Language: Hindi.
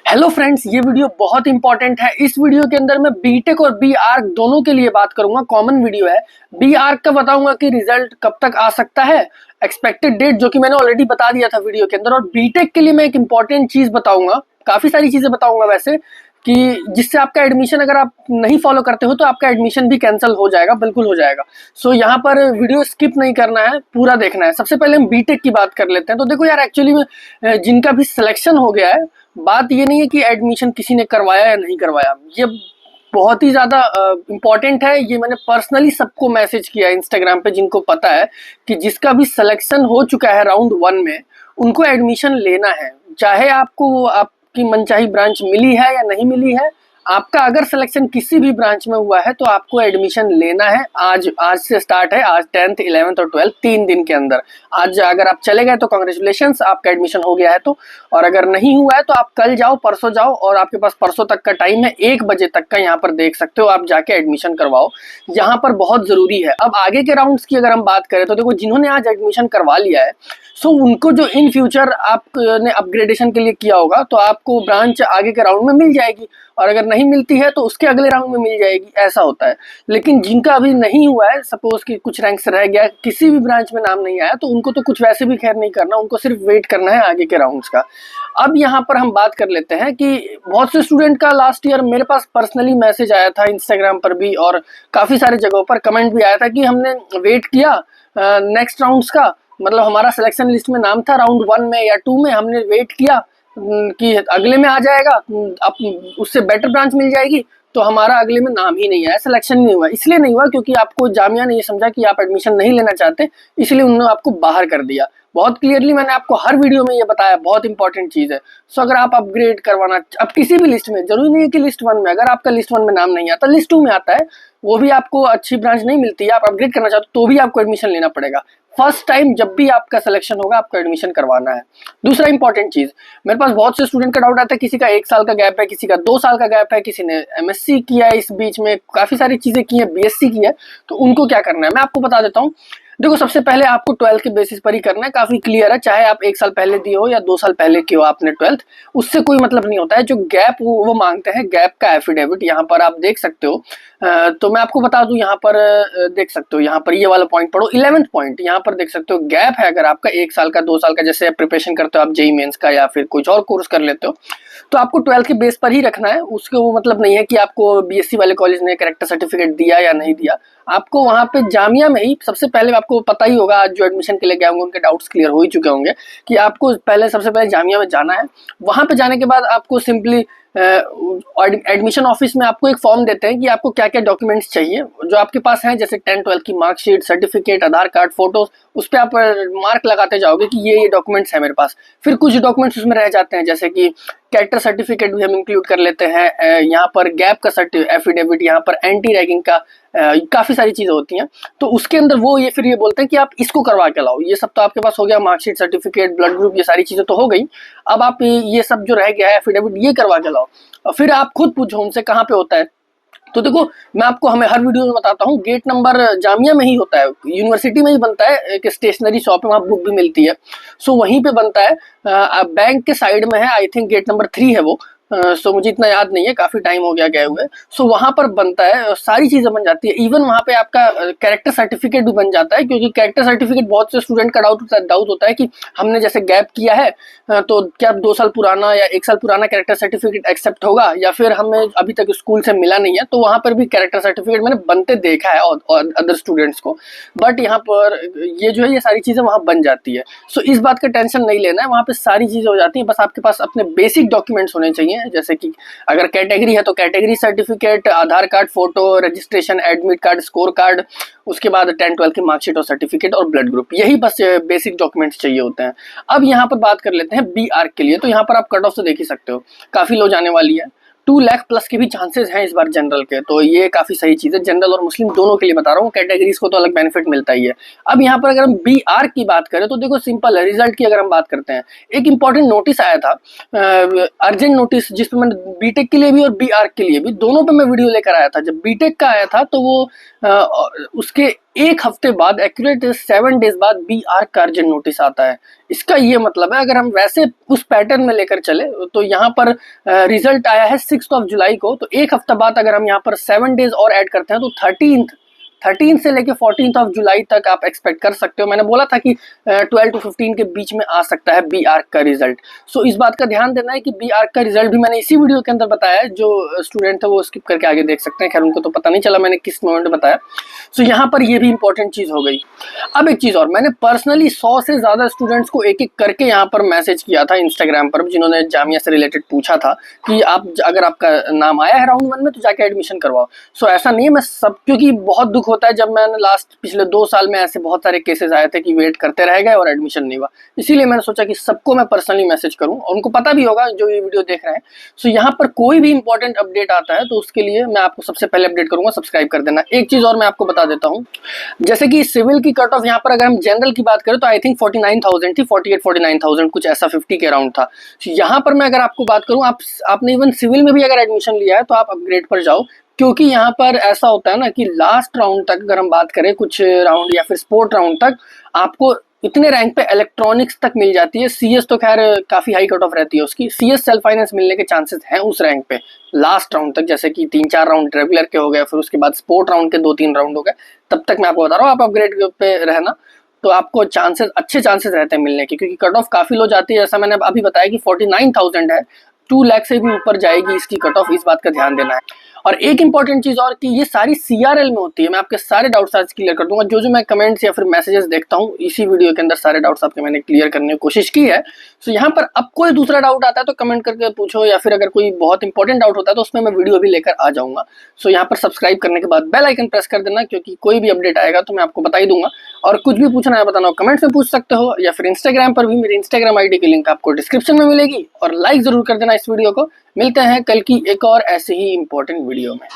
हेलो फ्रेंड्स, ये वीडियो बहुत इंपॉर्टेंट है। इस वीडियो के अंदर मैं बीटेक और बी आर्क दोनों के लिए बात करूंगा। कॉमन वीडियो है। बी आर्क का बताऊंगा कि रिजल्ट कब तक आ सकता है, एक्सपेक्टेड डेट जो कि मैंने ऑलरेडी बता दिया था वीडियो के अंदर। और बीटेक के लिए मैं एक इंपॉर्टेंट चीज बताऊंगा, काफी सारी चीजें बताऊंगा वैसे, कि जिससे आपका एडमिशन अगर आप नहीं फॉलो करते हो तो आपका एडमिशन भी कैंसिल हो जाएगा, बिल्कुल हो जाएगा। सो यहाँ पर वीडियो स्किप नहीं करना है, पूरा देखना है। सबसे पहले हम बीटेक की बात कर लेते हैं। तो देखो यार, एक्चुअली में जिनका भी सिलेक्शन हो गया है, बात ये नहीं है कि एडमिशन किसी ने करवाया या नहीं करवाया। ये बहुत ही ज़्यादा इम्पॉर्टेंट है। ये मैंने पर्सनली सबको मैसेज किया इंस्टाग्राम पे, जिनको पता है कि जिसका भी सिलेक्शन हो चुका है राउंड 1 में, उनको एडमिशन लेना है। चाहे आपको आपकी मनचाही ब्रांच मिली है या नहीं मिली है, आपका अगर सिलेक्शन किसी भी ब्रांच में हुआ है तो आपको एडमिशन लेना है। आज से स्टार्ट है। आज 10th 11th और 12th 3 दिन के अंदर। आज अगर आप चले गए तो कांग्रेचुलेशंस, आपका एडमिशन हो गया है तो। और अगर नहीं हुआ है तो आप कल जाओ, परसों जाओ, और आपके पास परसों तक का टाइम है। 1 बजे तक का यहाँ पर देख सकते हो, आप जाके एडमिशन करवाओ। यहाँ पर बहुत जरूरी है। अब आगे के राउंड्स की अगर हम बात करें तो देखो, जिन्होंने आज एडमिशन करवा लिया है, सो उनको जो इन फ्यूचर आपने अपग्रेडेशन के लिए किया होगा तो आपको ब्रांच आगे के राउंड में मिल जाएगी, और अगर नहीं मिलती है तो उसके अगले राउंड में मिल जाएगी, ऐसा होता है। लेकिन जिनका अभी नहीं हुआ है, सपोज कि कुछ रैंक से रह गया, किसी भी ब्रांच में नाम नहीं आया, तो उनको तो कुछ वैसे भी खैर नहीं करना, उनको सिर्फ वेट करना है आगे के राउंड्स का। अब यहाँ पर हम बात कर लेते हैं कि बहुत से स्टूडेंट का लास्ट ईयर मेरे पास पर्सनली मैसेज आया था, इंस्टाग्राम पर भी और काफ़ी सारे जगहों पर कमेंट भी आया था कि हमने वेट किया नेक्स्ट राउंड्स का, मतलब हमारा सिलेक्शन लिस्ट में नाम था राउंड 1 में या 2 में, हमने वेट किया कि अगले में आ जाएगा, अब उससे बेटर ब्रांच मिल जाएगी, तो हमारा अगले में नाम ही नहीं आया, सिलेक्शन नहीं हुआ। इसलिए नहीं हुआ क्योंकि आपको जामिया ने ये समझा कि आप एडमिशन नहीं लेना चाहते, इसलिए उन्होंने आपको बाहर कर दिया। बहुत क्लियरली मैंने आपको हर वीडियो में ये बताया, बहुत इंपॉर्टेंट चीज़ है। सो अगर आप अपग्रेड करवाना, अब किसी भी लिस्ट में, जरूरी नहीं है कि लिस्ट 1 में, अगर आपका लिस्ट 1 में नाम नहीं आता, लिस्ट 2 में आता है, वो भी आपको अच्छी ब्रांच नहीं मिलती है, आप अपग्रेड करना चाहते हो तो भी आपको एडमिशन लेना पड़ेगा। फर्स्ट टाइम जब भी आपका सिलेक्शन होगा, आपको एडमिशन करवाना है। दूसरा इंपॉर्टेंट चीज, मेरे पास बहुत से स्टूडेंट का डाउट आता है, किसी का 1 साल का गैप है, किसी का 2 साल का गैप है, किसी ने एमएससी किया है, इस बीच में काफी सारी चीजें की है, बीएससी की है, तो उनको क्या करना है मैं आपको बता देता हूँ। देखो, सबसे पहले आपको 12th के बेसिस पर ही करना है, काफी क्लियर है। चाहे आप 1 साल पहले दिए हो या 2 साल पहले किए हो आपने 12th, उससे कोई मतलब नहीं होता है। जो गैप वो मांगते हैं, गैप का एफिडेविट यहाँ पर आप देख सकते हो। तो मैं आपको बता दूं, यहाँ पर देख सकते हो, यहाँ पर ये वाला पॉइंट पढ़ो, 11th पॉइंट, यहाँ पर देख सकते हो गैप है। अगर आपका 1 साल का 2 साल का, जैसे प्रिपरेशन करते हो आप जेईई मेंस का या फिर कुछ और कोर्स कर लेते हो, तो आपको 12th के बेस पर ही रखना है। उसके वो मतलब नहीं है कि आपको बीएससी वाले कॉलेज ने कैरेक्टर सर्टिफिकेट दिया या नहीं दिया। आपको वहाँ पे जामिया में ही सबसे पहले, आपको पता ही होगा, आज जो एडमिशन के लिए गए होंगे उनके डाउट्स क्लियर हो ही चुके होंगे, कि आपको पहले सबसे पहले जामिया में जाना है। वहाँ पे जाने के बाद आपको सिंपली एडमिशन ऑफिस में आपको एक फॉर्म देते हैं कि आपको क्या क्या डॉक्यूमेंट्स चाहिए, जो आपके पास हैं, जैसे 10th 12th की marksheet, certificate, Aadhaar card, photos, उस पर आप मार्क लगाते जाओगे कि ये डॉक्यूमेंट्स हैं मेरे पास। फिर कुछ डॉक्यूमेंट्स उसमें रह जाते हैं, जैसे कि कैरेक्टर सर्टिफिकेट भी हम इंक्लूड कर लेते हैं, यहाँ पर गैप का एफिडेविट, यहाँ पर एंटी रैगिंग का, काफ़ी सारी चीज़ें होती हैं। तो उसके अंदर वो ये फिर ये बोलते हैं कि आप इसको करवा के लाओ। ये सब तो आपके पास हो गया, मार्कशीट, सर्टिफिकेट, ब्लड ग्रुप, ये सारी चीज़ें तो हो गई। अब आप ये सब जो रह गया है एफिडेविट, ये करवा के लाओ। और फिर आप खुद पूछो उनसे कहाँ पे होता है। तो देखो, मैं आपको हमें हर वीडियो में बताता हूँ, गेट नंबर जामिया में ही होता है, यूनिवर्सिटी में ही बनता है। एक स्टेशनरी शॉप है, वहाँ बुक भी मिलती है, सो वहीं पे बनता है। बैंक के साइड में है, आई थिंक गेट नंबर 3 है वो। सो मुझे इतना याद नहीं है, काफ़ी टाइम हो गया गए हुए। सो वहाँ पर बनता है, सारी चीज़ें बन जाती है। इवन वहाँ पे आपका कैरेक्टर सर्टिफिकेट भी बन जाता है, क्योंकि कैरेक्टर सर्टिफिकेट बहुत से स्टूडेंट का डाउट होता है कि हमने जैसे गैप किया है, तो क्या 2 साल पुराना या 1 साल पुराना कैरेक्टर सर्टिफिकेट एक्सेप्ट होगा, या फिर हमें अभी तक स्कूल से मिला नहीं है। तो वहाँ पर भी कैरेक्टर सर्टिफिकेट मैंने बनते देखा है और अदर स्टूडेंट्स को। बट यहाँ पर ये जो है, ये सारी चीज़ें वहाँ बन जाती है। सो इस बात का टेंशन नहीं लेना है, वहाँ पर सारी चीज़ें हो जाती हैं। बस आपके पास अपने बेसिक डॉक्यूमेंट्स होने चाहिए, जैसे कि अगर कैटेगरी है तो category certificate, Aadhaar card, photo, registration, admit card, score card, उसके बाद 10th 12th की मार्कशीट और सर्टिफिकेट और ब्लड ग्रुप, यही बस बेसिक डॉक्यूमेंट्स चाहिए होते हैं। अब यहाँ पर बात कर लेते हैं बी आर्क के लिए। तो यहाँ पर आप कट ऑफ तो देख ही सकते हो, काफ़ी लो जाने वाली है। 2 लाख प्लस के भी चांसेस हैं इस बार जनरल के, तो ये काफ़ी सही चीज़ है। जनरल और मुस्लिम दोनों के लिए बता रहा हूँ, कैटेगरीज को तो अलग बेनिफिट मिलता ही है। अब यहाँ पर अगर हम बी आर्क की बात करें तो देखो, सिंपल है। रिजल्ट की अगर हम बात करते हैं, एक इंपॉर्टेंट नोटिस आया था, अर्जेंट नोटिस, जिसपे मैंने बीटेक के लिए भी और बी आर्क के लिए भी, दोनों पे मैं वीडियो लेकर आया था। जब बीटेक का आया था तो वो उसके 1 हफ्ते बाद, एक्यूरेट 7 डेज बाद बी आर्क का अर्जेंट नोटिस आता है। इसका ये मतलब है, अगर हम वैसे उस पैटर्न में लेकर चले तो यहाँ पर रिजल्ट आया है 6 जुलाई को, तो 1 हफ्ता बाद अगर हम यहाँ पर 7 डेज और ऐड करते हैं तो 13 से लेके 14 जुलाई तक आप एक्सपेक्ट कर सकते हो। मैंने बोला था कि 12 to 15 के बीच में आ सकता है बी आर्क का रिजल्ट। सो इस बात का ध्यान देना है कि बी आर्क का रिजल्ट भी मैंने इसी वीडियो के अंदर बताया है। जो स्टूडेंट है वो स्किप करके आगे देख सकते हैं, खैर उनको तो पता नहीं चला मैंने किस मोमेंट में बताया। सो यहाँ पर ये भी इंपॉर्टेंट चीज हो गई। अब एक चीज और, मैंने पर्सनली 100 से ज्यादा स्टूडेंट्स को एक एक करके यहाँ पर मैसेज किया था इंस्टाग्राम पर, जिन्होंने जामिया से रिलेटेड पूछा था कि आप अगर आपका नाम आया है राउंड 1 में तो जाके एडमिशन करवाओ। सो ऐसा नहीं है मैं सब, क्योंकि बहुत दुख होता है जब मैंने पिछले 2 साल में ऐसे बहुत सारे केसेस आए थे कि वेट करते रह गए और एडमिशन नहीं हुआ। इसीलिए मैंने सोचा कि सबको मैं पर्सनली मैसेज करूं और उनको पता भी होगा जो ये वीडियो देख रहे हैं। सो यहाँ पर कोई भी इंपॉर्टेंट अपडेट आता है तो उसके लिए मैं आपको सबसे पहले अपडेट करूंगा, सब्सक्राइब कर देना। एक चीज और मैं आपको बता देता हूँ, जैसे कि सिविल की कट ऑफ यहाँ पर अगर हम जनरल की बात करें तो आई थिंक 49,000 थी, 48-49,000 कुछ ऐसा 50 के अराउंड था। यहाँ पर मैं अगर आपको बात करूँ, आपने इवन सिविल में भी अगर एडमिशन लिया है तो आप अपग्रेड पर जाओ, क्योंकि यहाँ पर ऐसा होता है ना कि लास्ट राउंड तक अगर हम बात करें, कुछ राउंड या फिर स्पोर्ट राउंड तक आपको इतने रैंक पे इलेक्ट्रॉनिक्स तक मिल जाती है। सीएस तो खैर काफी हाई कट ऑफ रहती है उसकी, सीएस सेल्फ फाइनेंस मिलने के चांसेस हैं उस रैंक पे लास्ट राउंड तक, जैसे कि 3-4 राउंड रेगुलर के हो गए, फिर उसके बाद स्पोर्ट राउंड के 2-3 राउंड हो गए। तब तक मैं आपको बता रहा हूँ, आप अपग्रेड पे रहना तो आपको अच्छे चांसेस रहते हैं मिलने के, क्योंकि कट ऑफ काफी लो जाती है। जैसा मैंने अभी बताया कि 49,000 है, 2 लाख से भी ऊपर जाएगी इसकी कट ऑफ, इस बात का ध्यान देना है। और एक इंपॉर्टेंट चीज और कि ये सारी सीआरएल में होती है। मैं आपके सारे डाउट्स आज क्लियर कर दूंगा, जो मैं कमेंट्स या फिर मैसेजेस देखता हूँ इसी वीडियो के अंदर सारे डाउट्स आपके मैंने क्लियर करने की कोशिश की है। सो यहाँ पर अब कोई दूसरा डाउट आता है तो कमेंट करके पूछो, या फिर अगर कोई बहुत इंपॉर्टेंट डाउट होता है तो उसमें मैं वीडियो भी लेकर आ जाऊंगा। सो यहाँ पर सब्सक्राइब करने के बाद बेल आइकन प्रेस कर देना, क्योंकि कोई भी अपडेट आएगा तो मैं आपको बता ही दूंगा। और कुछ भी पूछना है बताना हो कमेंट्स में पूछ सकते हो, या फिर इंस्टाग्राम पर भी मेरी इंस्टाग्राम आईडी की लिंक आपको डिस्क्रिप्शन में मिलेगी। और लाइक जरूर कर देना इस वीडियो को। मिलते हैं कल की एक और ऐसे ही इंपॉर्टेंट वीडियो में।